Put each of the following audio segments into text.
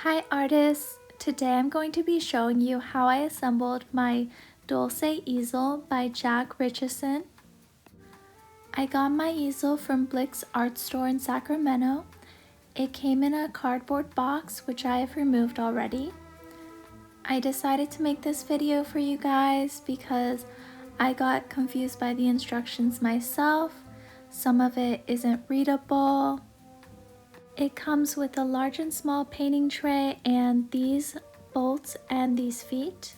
Hi artists! Today I'm going to be showing you how I assembled my Dulce Easel by Jack Richeson. I got my easel from Blick's art store in Sacramento. It came in a cardboard box, which I have removed already. I decided to make this video for you guys because I got confused by the instructions myself. Some of it isn't readable. It comes with a large and small painting tray and these bolts and these feet.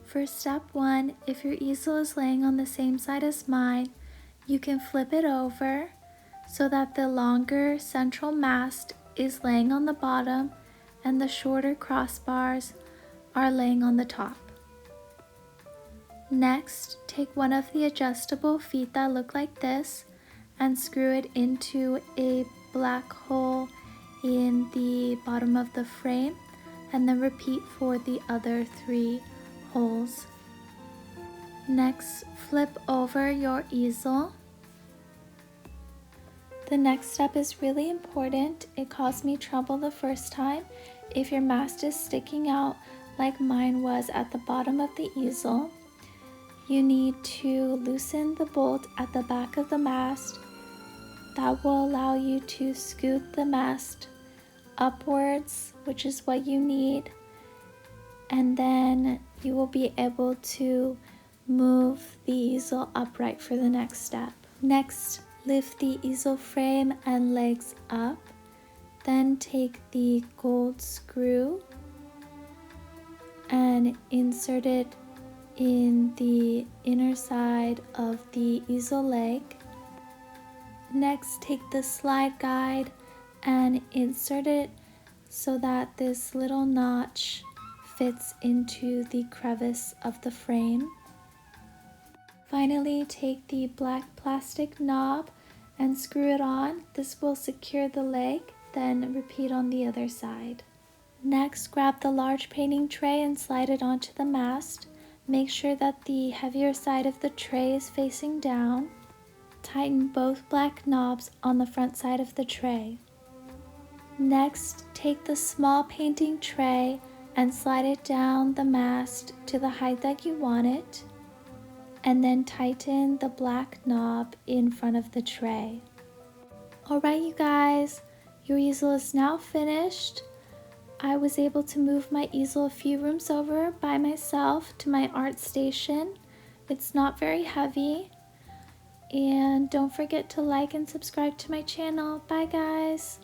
For step 1, if your easel is laying on the same side as mine, you can flip it over so that the longer central mast is laying on the bottom and the shorter crossbars are laying on the top. Next, take one of the adjustable feet that look like this and screw it into a black hole in the bottom of the frame, and then repeat for the other 3 holes. Next, flip over your easel. The next step is really important. It caused me trouble the first time. If your mast is sticking out like mine was at the bottom of the easel, you need to loosen the bolt at the back of the mast. That will allow you to scoot the mast upwards, which is what you need, and then you will be able to move the easel upright for the next step. Next, lift the easel frame and legs up, then take the gold screw and insert it in the inner side of the easel leg. Next, take the slide guide and insert it so that this little notch fits into the crevice of the frame. Finally, take the black plastic knob and screw it on. This will secure the leg, then repeat on the other side. Next, grab the large painting tray and slide it onto the mast. Make sure that the heavier side of the tray is facing down. Tighten both black knobs on the front side of the tray. Next, take the small painting tray and slide it down the mast to the height that you want it, and then tighten the black knob in front of the tray. Alright you guys, your easel is now finished. I was able to move my easel a few rooms over by myself to my art station. It's not very heavy. And don't forget to like and subscribe to my channel. Bye guys!